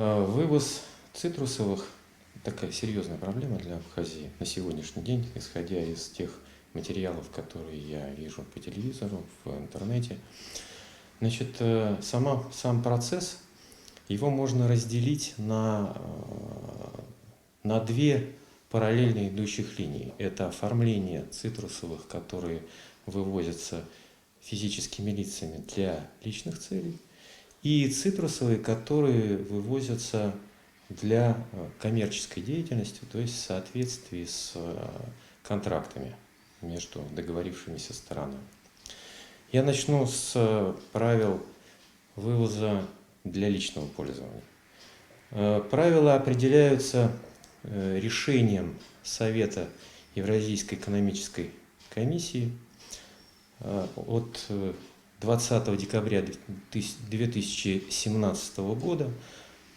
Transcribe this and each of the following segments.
Вывоз цитрусовых – такая серьезная проблема для Абхазии на сегодняшний день, исходя из тех материалов, которые я вижу по телевизору, в интернете. Значит, сам процесс, его можно разделить на две параллельно идущих линии. Это оформление цитрусовых, которые вывозятся физическими лицами для личных целей, и цитрусовые, которые вывозятся для коммерческой деятельности, то есть в соответствии с контрактами между договорившимися сторонами. Я начну с правил вывоза для личного пользования. Правила определяются решением Совета Евразийской экономической комиссии от 20 декабря 2017 года.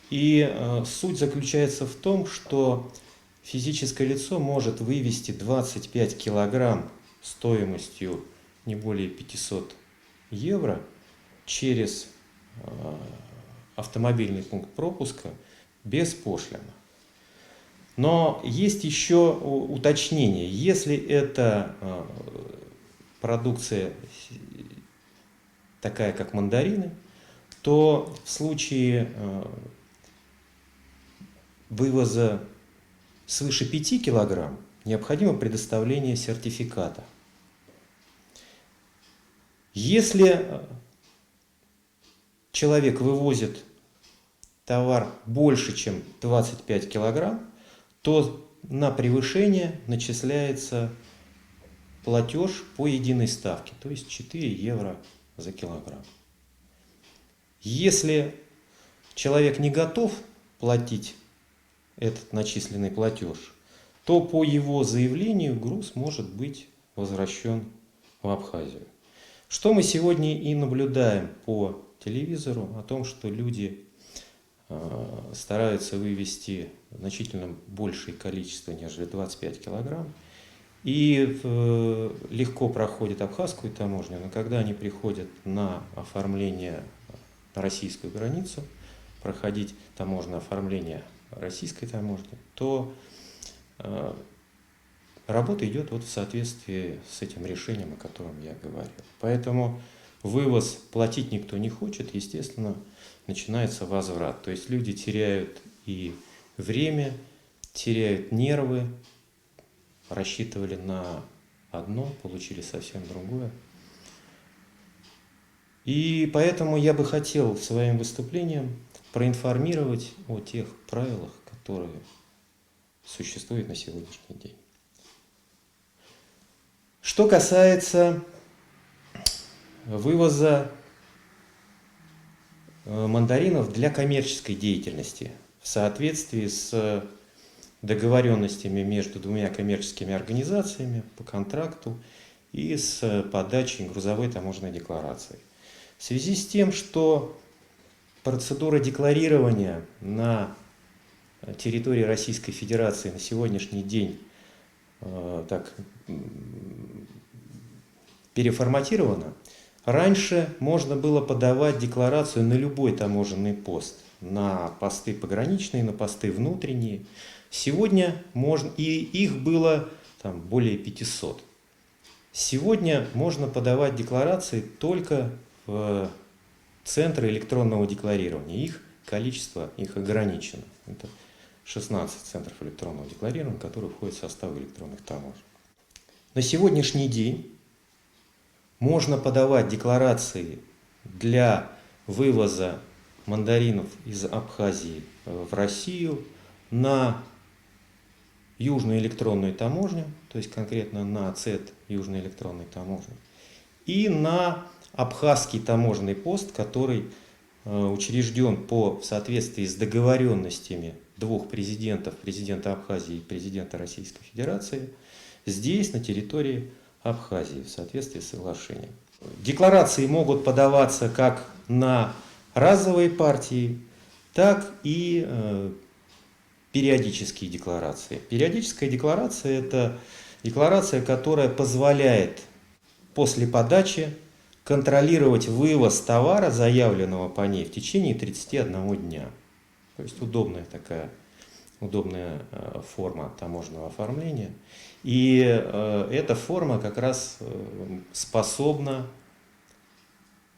И суть заключается в том, что физическое лицо может вывести 25 килограмм стоимостью не более 500 евро через автомобильный пункт пропуска беспошлино. Но есть еще уточнение. Если это продукция такая, как мандарины, то в случае вывоза свыше 5 килограмм необходимо предоставление сертификата. Если человек вывозит товар больше, чем 25 килограмм, то на превышение начисляется платеж по единой ставке, то есть 4 евро за килограмм. Если человек не готов платить этот начисленный платеж, то по его заявлению груз может быть возвращен в Абхазию. Что мы сегодня и наблюдаем по телевизору, о том, что люди стараются вывести значительно большее количество, нежели 25 килограмм, и легко проходят абхазскую таможню, но когда они приходят на оформление на российскую границу, проходить таможенное оформление российской таможни, то работа идет вот в соответствии с этим решением, о котором я говорил. Поэтому вывоз платить никто не хочет, естественно, начинается возврат. То есть люди теряют и время, теряют нервы, рассчитывали на одно, получили совсем другое. И поэтому я бы хотел своим выступлением проинформировать о тех правилах, которые существуют на сегодняшний день. Что касается вывоза мандаринов для коммерческой деятельности в соответствии с договоренностями между двумя коммерческими организациями по контракту и с подачей грузовой таможенной декларации. В связи с тем, что процедура декларирования на территории Российской Федерации на сегодняшний день переформатирована, раньше можно было подавать декларацию на любой таможенный пост, на посты пограничные, на посты внутренние. Сегодня можно, и их было более 500. Сегодня можно подавать декларации только в центры электронного декларирования. Их количество ограничено. Это 16 центров электронного декларирования, которые входят в состав электронных таможен. На сегодняшний день можно подавать декларации для вывоза мандаринов из Абхазии в Россию на Южную электронную таможню, то есть конкретно на ЦЭТ Южной электронной таможни, и на Абхазский таможенный пост, который учрежден в соответствии с договоренностями двух президентов, президента Абхазии и президента Российской Федерации, здесь, на территории Абхазии, в соответствии с соглашением. Декларации могут подаваться как на разовые партии, так и периодические декларации. Периодическая декларация – это декларация, которая позволяет после подачи контролировать вывоз товара, заявленного по ней, в течение 31 дня. То есть удобная форма таможенного оформления. И эта форма как раз способна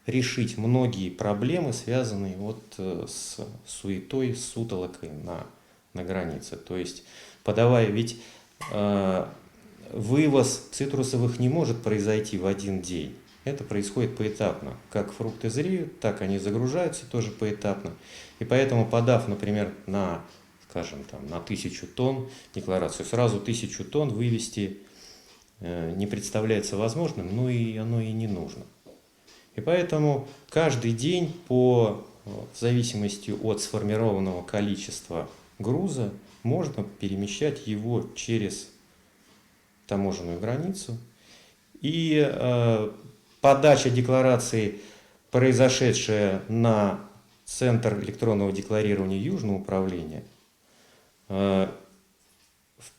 решить многие проблемы, связанные вот с суетой, с сутолокой на границе. То есть подавая, ведь вывоз цитрусовых не может произойти в один день. Это происходит поэтапно. Как фрукты зреют, так они загружаются тоже поэтапно. И поэтому, подав, например, скажем, на 1000 тонн декларацию, сразу 1000 тонн вывести не представляется возможным, но и оно и не нужно. И поэтому каждый день, в зависимости от сформированного количества груза, можно перемещать его через таможенную границу. И подача декларации, произошедшая на Центр электронного декларирования Южного управления,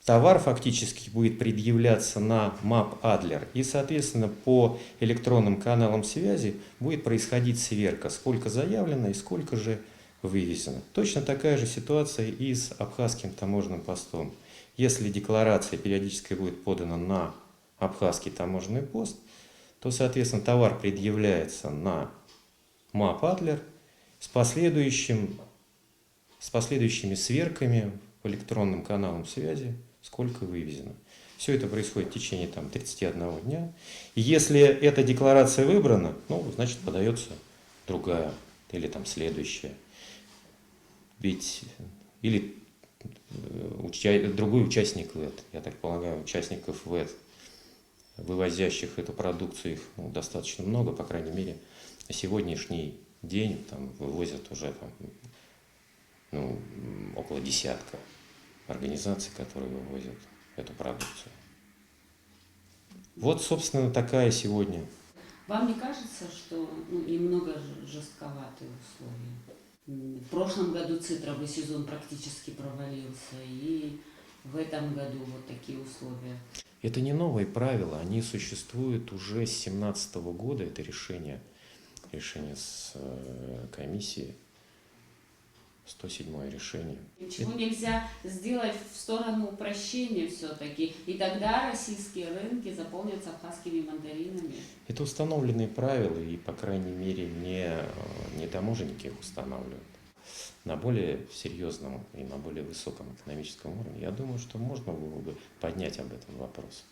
товар фактически будет предъявляться на МАП Адлер, и, соответственно, по электронным каналам связи будет происходить сверка, сколько заявлено и сколько же вывезено. Точно такая же ситуация и с абхазским таможенным постом. Если декларация периодически будет подана на абхазский таможенный пост, то, соответственно, товар предъявляется на МАП Адлер с последующими сверками по электронным каналам связи, сколько вывезено. Все это происходит в течение 31 дня. И если эта декларация выбрана, значит, подается другая или следующая. Или другой участник ВЭД. Я так полагаю, участников ВЭД, вывозящих эту продукцию, их достаточно много, по крайней мере, на сегодняшний день вывозят уже около десятка организаций, которые вывозят эту продукцию. Вот, собственно, такая сегодня. Вам не кажется, что немного жестковатые условия? В прошлом году цитровый сезон практически провалился, и в этом году вот такие условия. Это не новые правила, они существуют уже с 2017 года, это решение с комиссии, 107-е решение. Ничего нельзя сделать в сторону упрощения все-таки, и тогда российские рынки заполнятся абхазскими мандаринами? Это установленные правила, и, по крайней мере, не таможенники их устанавливают. На более серьезном и на более высоком экономическом уровне, я думаю, что можно было бы поднять об этом вопрос.